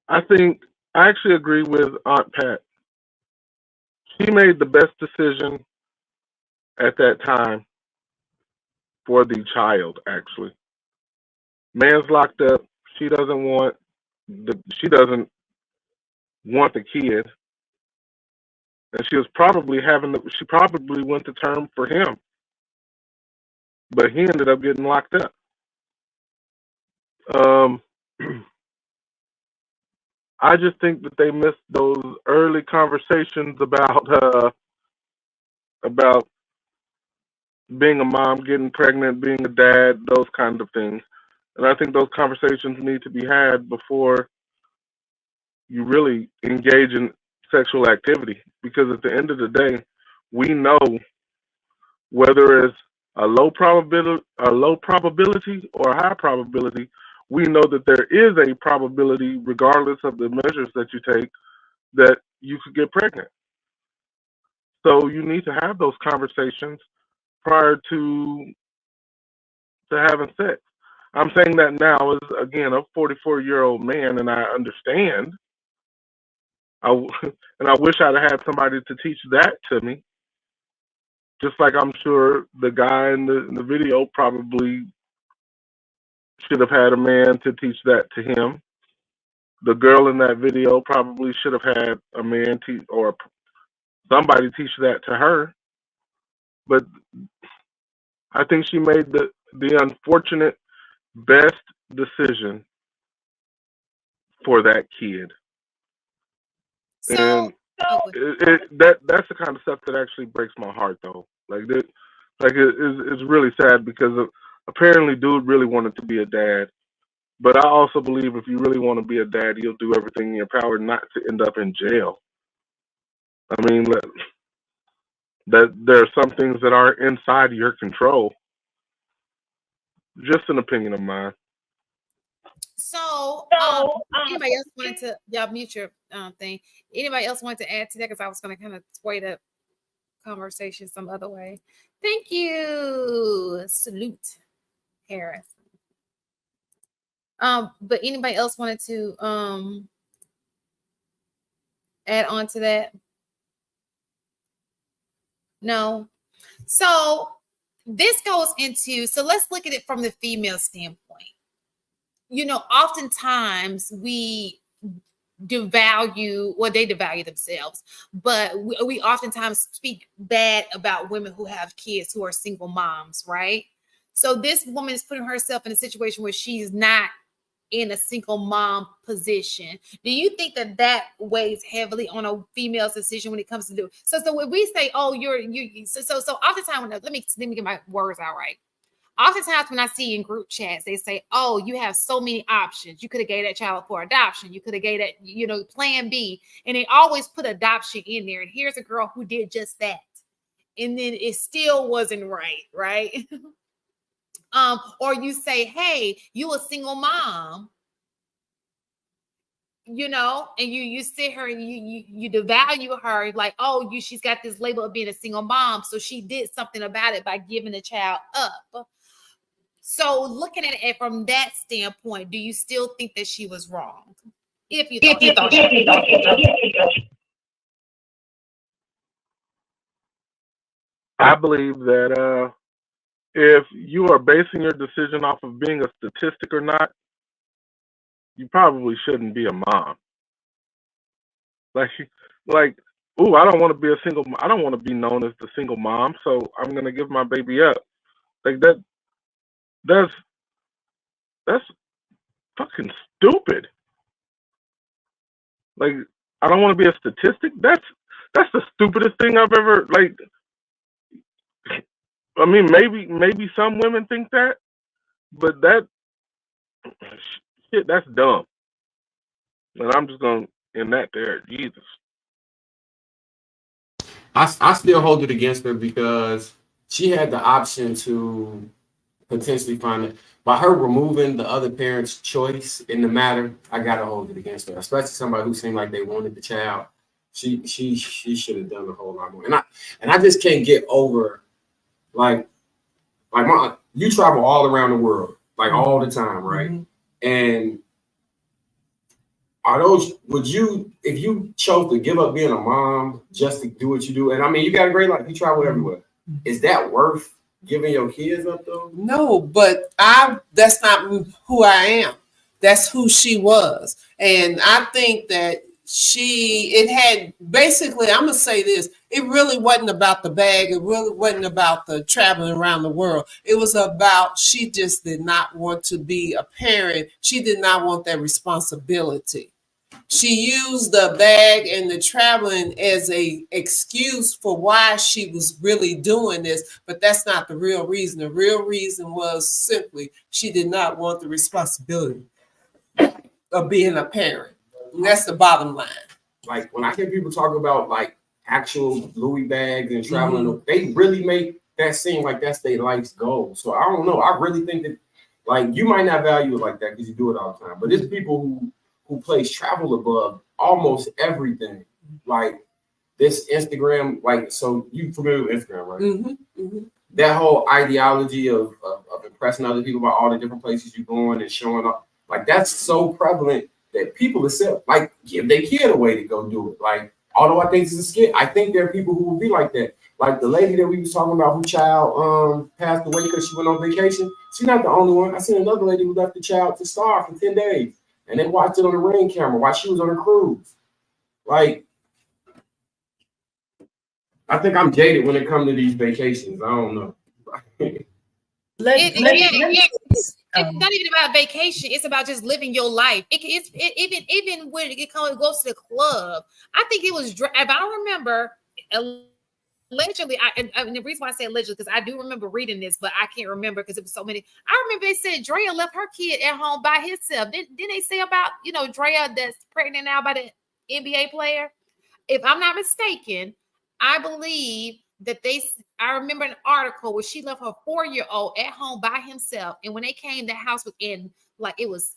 I think I actually agree with Aunt Pat. She made the best decision at that time for the child. Actually, man's locked up. She doesn't want she doesn't want the kid, and she was probably she probably went to term for him, but he ended up getting locked up. Um, I just think that they missed those early conversations about being a mom, getting pregnant, being a dad, those kind of things. And I think those conversations need to be had before you really engage in sexual activity. Because at the end of the day, we know whether it's a low probability or a high probability, we know that there is a probability, regardless of the measures that you take, that you could get pregnant. So you need to have those conversations prior to having sex. I'm saying that now as again a 44-year-old man, and I understand. And I wish I'd had somebody to teach that to me. Just like I'm sure the guy in the video probably should have had a man to teach that to him. The girl in that video probably should have had a man teach or somebody teach that to her. But I think she made the unfortunate best decision for that kid. So, And that's the kind of stuff that actually breaks my heart, though. It's really sad because apparently, dude really wanted to be a dad. But I also believe if you really want to be a dad, you'll do everything in your power not to end up in jail. I mean, that there are some things that are inside your control. Just an opinion of mine. So, anybody else wanted to, y'all mute your thing. Anybody else wanted to add to that? Because I was going to kind of sway the conversation some other way. Thank you. Salute, Harris. But anybody else wanted to add on to that? No. So this goes into, so let's look at it from the female standpoint. You know, oftentimes we devalue, well, they devalue themselves, but we oftentimes speak bad about women who have kids, who are single moms, right? So this woman is putting herself in a situation where she's not in a single mom position. Do you think that weighs heavily on a female's decision when it comes to do? So when we say, oh, so oftentimes, let me get my words out right. Oftentimes when I see in group chats, they say, oh, you have so many options. You could have gave that child for adoption. You could have gave that, plan B. And they always put adoption in there. And here's a girl who did just that. And then it still wasn't right, right? Or you say, hey, you a single mom, and you sit her and you devalue her like, oh, she's got this label of being a single mom. So she did something about it by giving the child up. So looking at it from that standpoint, do you still think that she was wrong? If you thought I believe that if you are basing your decision off of being a statistic or not, you probably shouldn't be a mom. Ooh, I don't want to be I don't want to be known as the single mom, so I'm gonna give my baby up. Like that's fucking stupid. Like, I don't want to be a statistic. That's the stupidest thing I've ever I mean, maybe some women think that, but that's dumb. And I'm just gonna end that there. Jesus. I still hold it against her because she had the option to potentially find it. By her removing the other parent's choice in the matter, I gotta hold it against her, especially somebody who seemed like they wanted the child. She should have done a whole lot more. And I just can't get over you travel all around the world, all the time, right? Mm-hmm. And Are those, would you, if you chose to give up being a mom just to do what you do, and I mean, you got a great life, you travel everywhere, is that worth giving your kids up though? No, but that's not who I am. That's who she was. And I think that it had basically, I'm gonna say this, it really wasn't about the bag, it really wasn't about the traveling around the world. It was about, she just did not want to be a parent. She did not want that responsibility. She used the bag and the traveling as a excuse for why she was really doing this, but that's not the real reason. The real reason was simply she did not want the responsibility of being a parent. And that's the bottom line. Like when I hear people talk about like actual Louis bags and traveling, they really make that seem like that's their life's goal. So I don't know. I really think that like you might not value it like that because you do it all the time, but there's people who place travel above almost everything. Like this Instagram, like, so you familiar with Instagram, right? That whole ideology of impressing other people about all the different places you're going and showing up, like that's so prevalent that people accept, like, give their kid a way to go do it. Like, although I think it's a skit, I think there are people who will be like that. Like the lady that we was talking about, who child passed away because she went on vacation. She's not the only one. I seen another lady who left the child to starve for 10 days. And they watched it on the Ring camera while she was on a cruise. Like, I think I'm jaded when it comes to these vacations. I don't know. It's not even about vacation. It's about just living your life. Even when it goes to the club. I think it was, if I remember, allegedly, and the reason why I say allegedly, because I do remember reading this, but I can't remember because it was so many. I remember they said Drea left her kid at home by herself. Didn't they say about, Drea that's pregnant now by the NBA player? If I'm not mistaken, I believe that I remember an article where she left her 4-year-old at home by himself. And when they came, the house was in, like, it was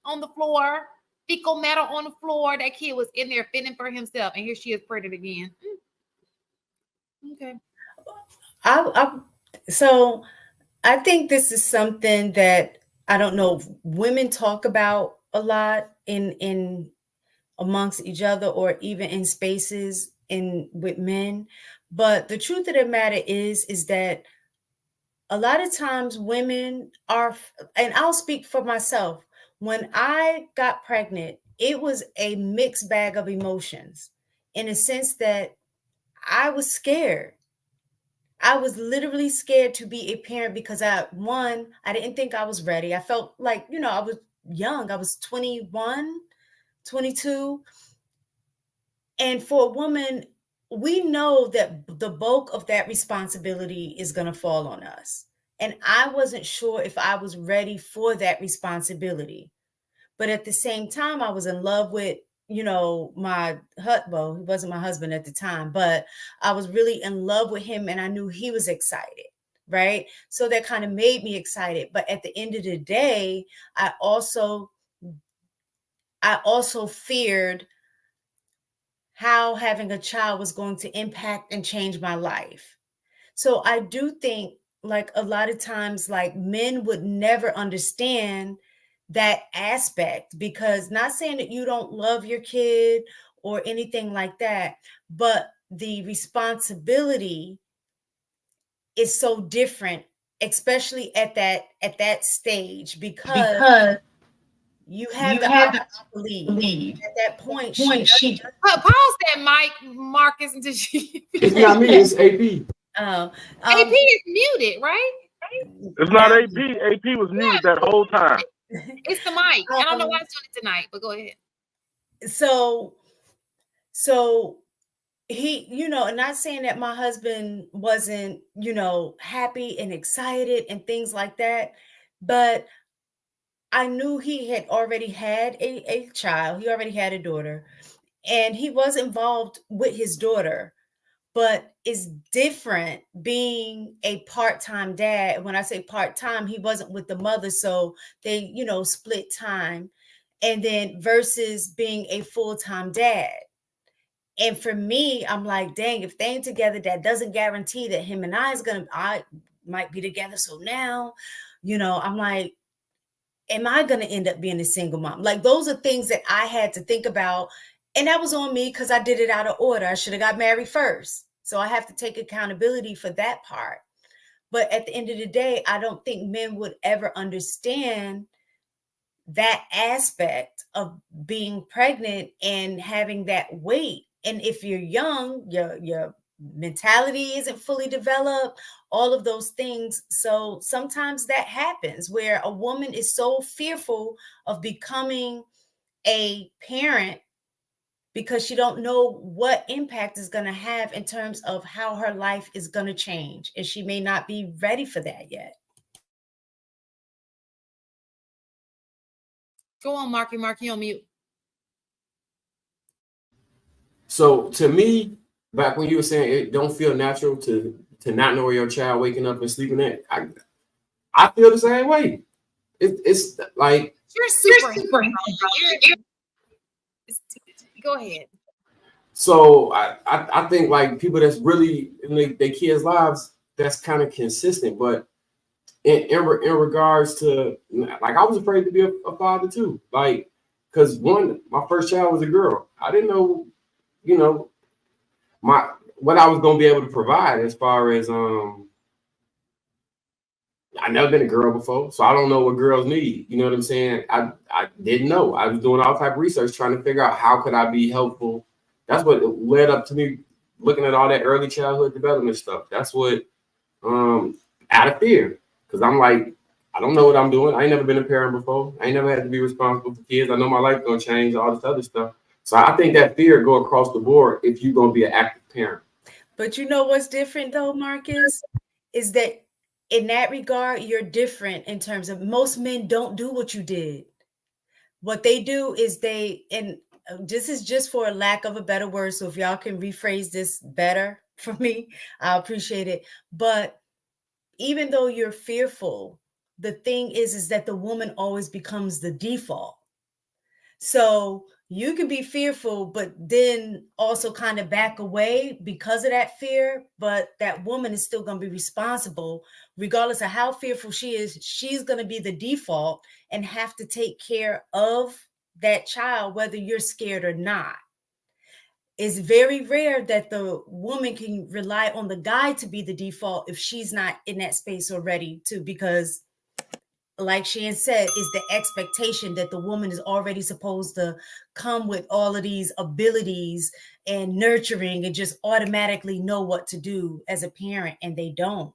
on the floor, fecal matter on the floor. That kid was in there fending for himself. And here she is pregnant again. Okay. So I think this is something that I don't know if women talk about a lot in amongst each other or even in spaces with men. But the truth of the matter is that a lot of times women are, and I'll speak for myself, when I got pregnant, it was a mixed bag of emotions in a sense that I was scared. I was literally scared to be a parent because I didn't think I was ready. I felt like, I was young. I was 21, 22. And for a woman, we know that the bulk of that responsibility is going to fall on us. And I wasn't sure if I was ready for that responsibility. But at the same time, I was in love with, my well, he wasn't my husband at the time, but I was really in love with him and I knew he was excited, right? So that kind of made me excited. But at the end of the day, I also feared how having a child was going to impact and change my life. So I do think, like, a lot of times, like, men would never understand that aspect, because not saying that you don't love your kid or anything like that, but the responsibility is so different, especially at that stage, because you have to believe at that point. She pause that mic, Marcus, until she. It's not me. It's AP. AP is muted, right? It's not AP. AP was muted that whole time. It's the mic. I don't know why it's doing it tonight, but go ahead. So he, and not saying that my husband wasn't, happy and excited and things like that, but I knew he had already had a child. He already had a daughter, and he was involved with his daughter. But it's different being a part-time dad. When I say part-time, he wasn't with the mother, so they, split time. And then versus being a full-time dad. And for me, I'm like, dang, if they ain't together, that doesn't guarantee that him and I might be together. So now, I'm like, am I going to end up being a single mom? Like, those are things that I had to think about. And that was on me because I did it out of order. I should have got married first. So I have to take accountability for that part. But at the end of the day, I don't think men would ever understand that aspect of being pregnant and having that weight. And if you're young, your mentality isn't fully developed, all of those things. So sometimes that happens where a woman is so fearful of becoming a parent because she don't know what impact is going to have in terms of how her life is going to change. And she may not be ready for that yet. Go on, Marky. Marky on mute. So to me, back when you were saying it don't feel natural to not know where your child waking up and sleeping at, I feel the same way. It's like You're super. Go ahead. So I think like people that's really in their kids' lives, that's kind of consistent. But in regards to, like, I was afraid to be a father too. Like, because my first child was a girl. I didn't know, what I was gonna be able to provide as far as I never been a girl before, so I don't know what girls need. You know what I'm saying? I didn't know. I was doing all type of research trying to figure out how could I be helpful. That's what led up to me looking at all that early childhood development stuff. That's what out of fear, because I'm like, I don't know what I'm doing. I ain't never been a parent before. I ain't never had to be responsible for kids. I know my life gonna change, all this other stuff. So I think that fear go across the board if you're gonna be an active parent. But you know what's different though, Marcus, is that in that regard, you're different in terms of most men don't do what you did. What they do is and this is just for a lack of a better word. So if y'all can rephrase this better for me, I appreciate it. But even though you're fearful, the thing is that the woman always becomes the default. So you can be fearful, but then also kind of back away because of that fear. But that woman is still going to be responsible, regardless of how fearful she is. She's going to be the default and have to take care of that child, whether you're scared or not. It's very rare that the woman can rely on the guy to be the default if she's not in that space already, too, because like Shan said, is the expectation that the woman is already supposed to come with all of these abilities and nurturing and just automatically know what to do as a parent, and they don't.